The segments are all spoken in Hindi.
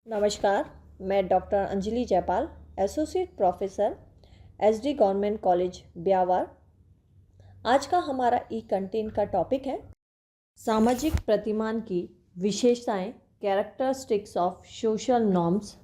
नमस्कार। मैं doctor Anjali Jaipal, associate professor SD government college Beawar. आज का हमारा ई कंटेंट का टॉपिक है सामाजिक प्रतिमान की विशेषताएं, कैरेक्टरिस्टिक्स ऑफ सोशल नॉर्म्स।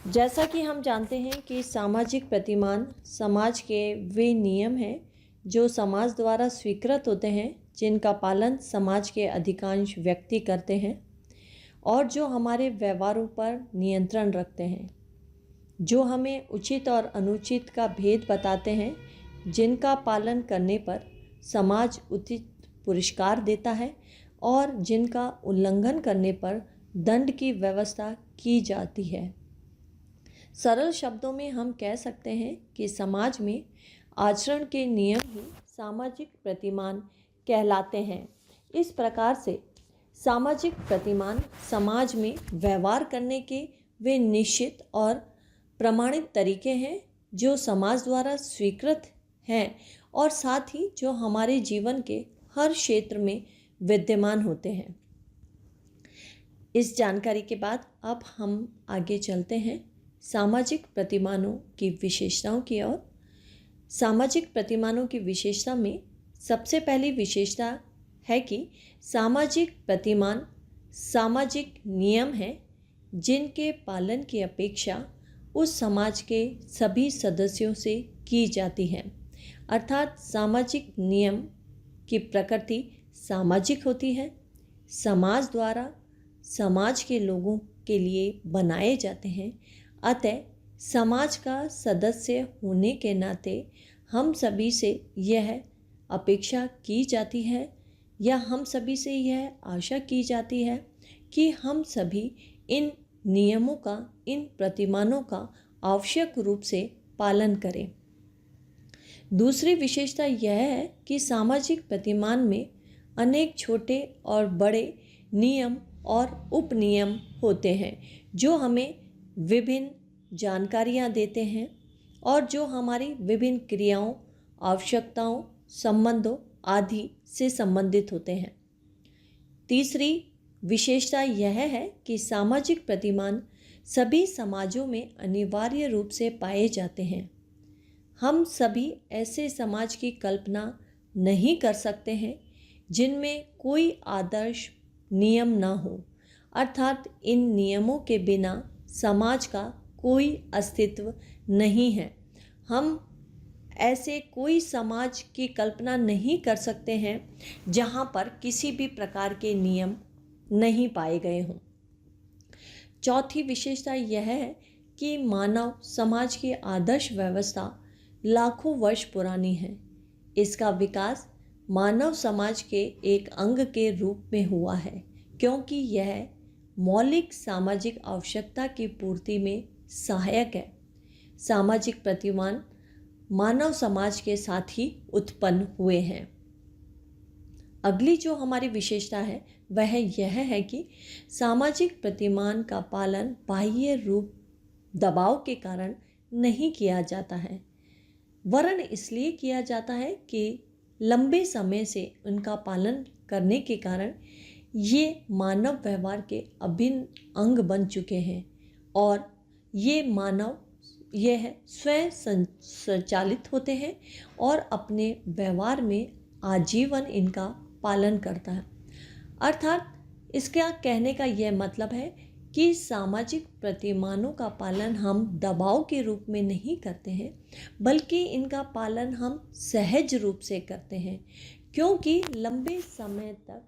जैसा कि हम जानते हैं कि सामाजिक प्रतिमान समाज के वे नियम हैं जो समाज द्वारा स्वीकृत होते हैं, जिनका पालन समाज के अधिकांश व्यक्ति करते हैं और जो हमारे व्यवहारों पर नियंत्रण रखते हैं, जो हमें उचित और अनुचित का भेद बताते हैं, जिनका पालन करने पर समाज उचित पुरस्कार देता है और जिनका उल्लंघन करने पर दंड की व्यवस्था की जाती है। सरल शब्दों में हम कह सकते हैं कि समाज में आचरण के नियम ही सामाजिक प्रतिमान कहलाते हैं। इस प्रकार से सामाजिक प्रतिमान समाज में व्यवहार करने के वे निश्चित और प्रमाणित तरीके हैं जो समाज द्वारा स्वीकृत हैं और साथ ही जो हमारे जीवन के हर क्षेत्र में विद्यमान होते हैं। इस जानकारी के बाद अब हम आगे चलते हैं सामाजिक प्रतिमानों की विशेषताओं की ओर। सामाजिक प्रतिमानों की विशेषता में सबसे पहली विशेषता है कि सामाजिक प्रतिमान सामाजिक नियम हैं जिनके पालन की अपेक्षा उस समाज के सभी सदस्यों से की जाती है। अर्थात सामाजिक नियम की प्रकृति सामाजिक होती है, समाज द्वारा समाज के लोगों के लिए बनाए जाते हैं। अतः समाज का सदस्य होने के नाते हम सभी से यह अपेक्षा की जाती है या हम सभी से यह आशा की जाती है कि हम सभी इन नियमों का, इन प्रतिमानों का आवश्यक रूप से पालन करें। दूसरी विशेषता यह है कि सामाजिक प्रतिमान में अनेक छोटे और बड़े नियम और उपनियम होते हैं जो हमें विभिन्न जानकारियाँ देते हैं और जो हमारी विभिन्न क्रियाओं, आवश्यकताओं, संबंधों आदि से संबंधित होते हैं। तीसरी विशेषता यह है कि सामाजिक प्रतिमान सभी समाजों में अनिवार्य रूप से पाए जाते हैं। हम सभी ऐसे समाज की कल्पना नहीं कर सकते हैं जिनमें कोई आदर्श नियम ना हो, अर्थात इन नियमों के बिना समाज का कोई अस्तित्व नहीं है। हम ऐसे कोई समाज की कल्पना नहीं कर सकते हैं जहाँ पर किसी भी प्रकार के नियम नहीं पाए गए हों। चौथी विशेषता यह है कि मानव समाज की आदर्श व्यवस्था लाखों वर्ष पुरानी है। इसका विकास मानव समाज के एक अंग के रूप में हुआ है क्योंकि यह मौलिक सामाजिक आवश्यकता की पूर्ति में सहायक है। सामाजिक प्रतिमान मानव समाज के साथ ही उत्पन्न हुए हैं। अगली जो हमारी विशेषता है वह यह है कि सामाजिक प्रतिमान का पालन बाह्य रूप दबाव के कारण नहीं किया जाता है, वरन इसलिए किया जाता है कि लंबे समय से उनका पालन करने के कारण ये मानव व्यवहार के अभिन्न अंग बन चुके हैं और ये मानव यह स्वयं संचालित होते हैं और अपने व्यवहार में आजीवन इनका पालन करता है। अर्थात इसका कहने का यह मतलब है कि सामाजिक प्रतिमानों का पालन हम दबाव के रूप में नहीं करते हैं, बल्कि इनका पालन हम सहज रूप से करते हैं, क्योंकि लंबे समय तक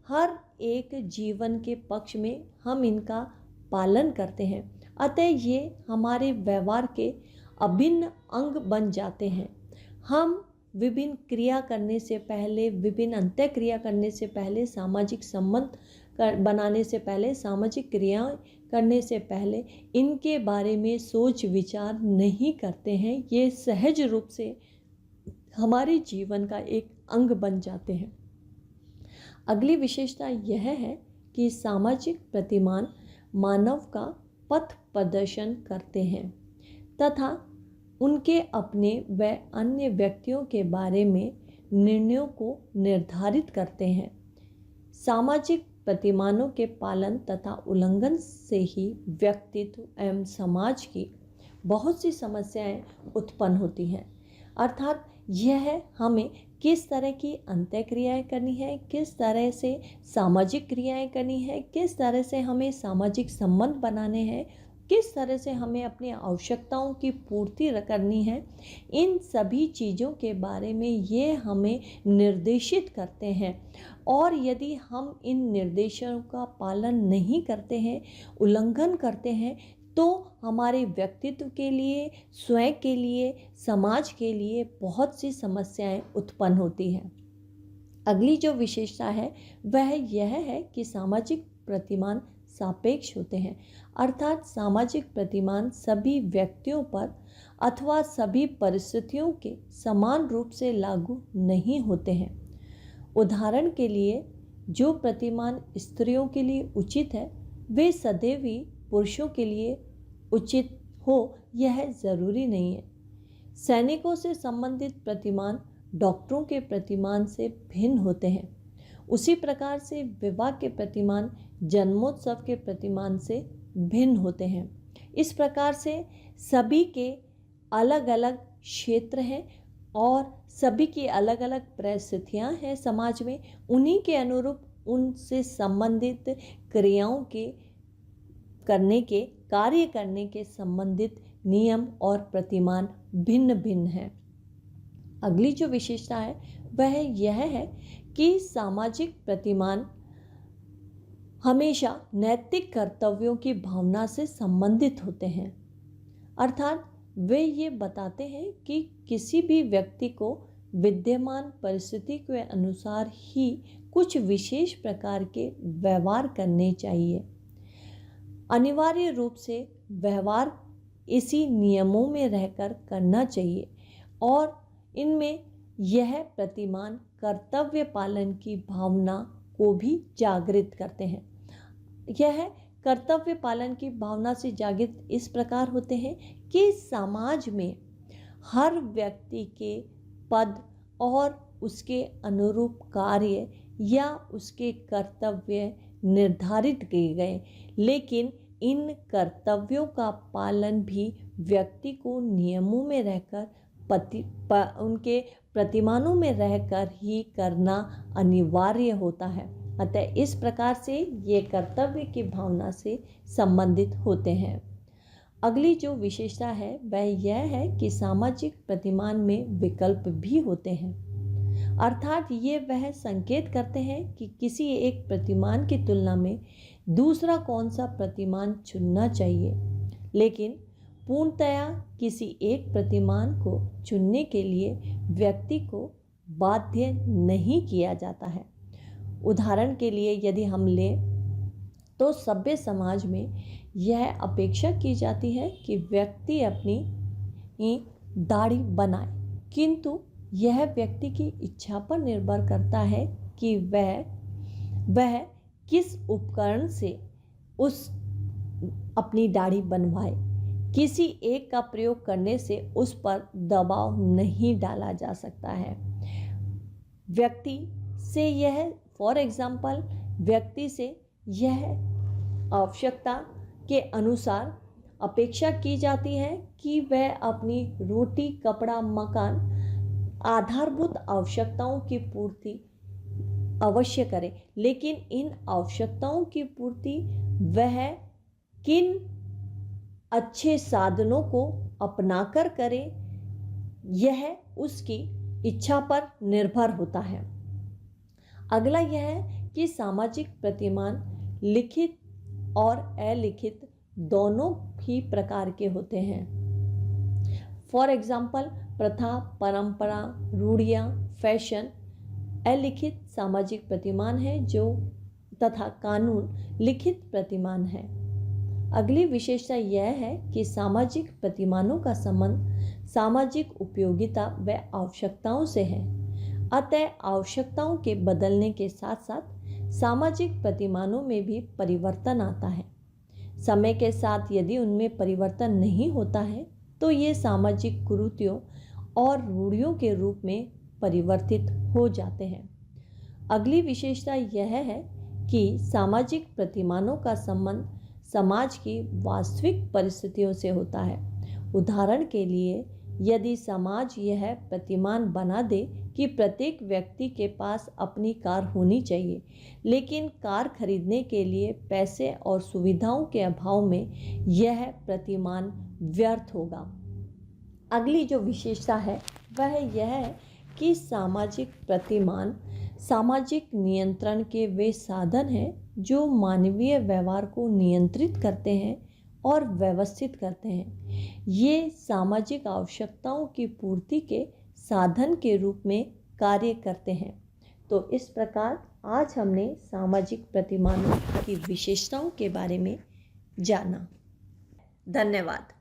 हर एक जीवन के पक्ष में हम इनका पालन करते हैं। अतः ये हमारे व्यवहार के अभिन्न अंग बन जाते हैं। हम विभिन्न क्रिया करने से पहले, विभिन्न अंत्य क्रिया करने से पहले, सामाजिक संबंध बनाने से पहले, सामाजिक क्रियाएं करने से पहले इनके बारे में सोच विचार नहीं करते हैं। ये सहज रूप से हमारे जीवन का एक अंग बन जाते हैं। अगली विशेषता यह है कि सामाजिक प्रतिमान मानव का पथ प्रदर्शन करते हैं तथा उनके अपने व अन्य व्यक्तियों के बारे में निर्णयों को निर्धारित करते हैं। सामाजिक प्रतिमानों के पालन तथा उल्लंघन से ही व्यक्तित्व एवं समाज की बहुत सी समस्याएं उत्पन्न होती हैं। अर्थात यह हमें किस तरह की अंतःक्रियाएं करनी है, किस तरह से सामाजिक क्रियाएं करनी है, किस तरह से हमें सामाजिक संबंध बनाने हैं, किस तरह से हमें अपनी आवश्यकताओं की पूर्ति करनी है, इन सभी चीज़ों के बारे में ये हमें निर्देशित करते हैं। और यदि हम इन निर्देशों का पालन नहीं करते हैं, उल्लंघन करते हैं, तो हमारे व्यक्तित्व के लिए, स्वयं के लिए, समाज के लिए बहुत सी समस्याएं उत्पन्न होती हैं। अगली जो विशेषता है वह यह है कि सामाजिक प्रतिमान सापेक्ष होते हैं। अर्थात सामाजिक प्रतिमान सभी व्यक्तियों पर अथवा सभी परिस्थितियों के समान रूप से लागू नहीं होते हैं। उदाहरण के लिए, जो प्रतिमान स्त्रियों के लिए उचित है वे सदैव ही पुरुषों के लिए उचित हो यह जरूरी नहीं है। सैनिकों से संबंधित प्रतिमान डॉक्टरों के प्रतिमान से भिन्न होते हैं। उसी प्रकार से विवाह के प्रतिमान जन्मोत्सव के प्रतिमान से भिन्न होते हैं। इस प्रकार से सभी के अलग अलग क्षेत्र हैं और सभी की अलग अलग परिस्थितियां हैं समाज में। उन्हीं के अनुरूप उनसे संबंधित क्रियाओं के कार्य करने के संबंधित नियम और प्रतिमान भिन्न भिन्न हैं। अगली जो विशेषता है वह यह है कि सामाजिक प्रतिमान हमेशा नैतिक कर्तव्यों की भावना से संबंधित होते हैं। अर्थात वे ये बताते हैं कि किसी भी व्यक्ति को विद्यमान परिस्थिति के अनुसार ही कुछ विशेष प्रकार के व्यवहार करने चाहिए। अनिवार्य रूप से व्यवहार इसी नियमों में रहकर करना चाहिए और इनमें यह प्रतिमान कर्तव्य पालन की भावना को भी जागृत करते हैं। यह कर्तव्य पालन की भावना से जागृत इस प्रकार होते हैं कि समाज में हर व्यक्ति के पद और उसके अनुरूप कार्य या उसके कर्तव्य निर्धारित किए गए, लेकिन इन कर्तव्यों का पालन भी व्यक्ति को नियमों में रहकर उनके प्रतिमानों में रहकर ही करना अनिवार्य होता है। अतः इस प्रकार से ये कर्तव्य की भावना से संबंधित होते हैं। अगली जो विशेषता है वह यह है कि सामाजिक प्रतिमान में विकल्प भी होते हैं। अर्थात ये वह संकेत करते हैं कि किसी एक प्रतिमान की तुलना में दूसरा कौन सा प्रतिमान चुनना चाहिए, लेकिन पूर्णतया किसी एक प्रतिमान को चुनने के लिए व्यक्ति को बाध्य नहीं किया जाता है। उदाहरण के लिए यदि हम लें तो सभ्य समाज में यह अपेक्षा की जाती है कि व्यक्ति अपनी दाढ़ी बनाए, किंतु यह व्यक्ति की इच्छा पर निर्भर करता है कि वह किस उपकरण से अपनी दाढ़ी बनवाए। किसी एक का प्रयोग करने से उस पर दबाव नहीं डाला जा सकता है। व्यक्ति से यह आवश्यकता के अनुसार अपेक्षा की जाती है कि वह अपनी रोटी, कपड़ा, मकान आधारभूत आवश्यकताओं की पूर्ति अवश्य करे, लेकिन इन आवश्यकताओं की पूर्ति वह किन अच्छे साधनों को अपनाकर करे यह उसकी इच्छा पर निर्भर होता है। अगला यह है कि सामाजिक प्रतिमान लिखित और अलिखित दोनों ही प्रकार के होते हैं। फॉर एग्जाम्पल, प्रथा, परंपरा, रूढ़ियाँ, फैशन अलिखित सामाजिक प्रतिमान है तथा कानून लिखित प्रतिमान है। अगली विशेषता यह है कि सामाजिक प्रतिमानों का संबंध सामाजिक उपयोगिता व आवश्यकताओं से है। अतः आवश्यकताओं के बदलने के साथ साथ सामाजिक प्रतिमानों में भी परिवर्तन आता है। समय के साथ यदि उनमें परिवर्तन नहीं होता है तो ये सामाजिक कुरीतियों और रूढ़ियों के रूप में परिवर्तित हो जाते हैं। अगली विशेषता यह है कि सामाजिक प्रतिमानों का संबंध समाज की वास्तविक परिस्थितियों से होता है। उदाहरण के लिए, यदि समाज यह प्रतिमान बना दे कि प्रत्येक व्यक्ति के पास अपनी कार होनी चाहिए, लेकिन कार खरीदने के लिए पैसे और सुविधाओं के अभाव में यह प्रतिमान व्यर्थ होगा। अगली जो विशेषता है वह यह है कि सामाजिक प्रतिमान सामाजिक नियंत्रण के वे साधन हैं जो मानवीय व्यवहार को नियंत्रित करते हैं और व्यवस्थित करते हैं। ये सामाजिक आवश्यकताओं की पूर्ति के साधन के रूप में कार्य करते हैं। तो इस प्रकार आज हमने सामाजिक प्रतिमानों की विशेषताओं के बारे में जाना। धन्यवाद।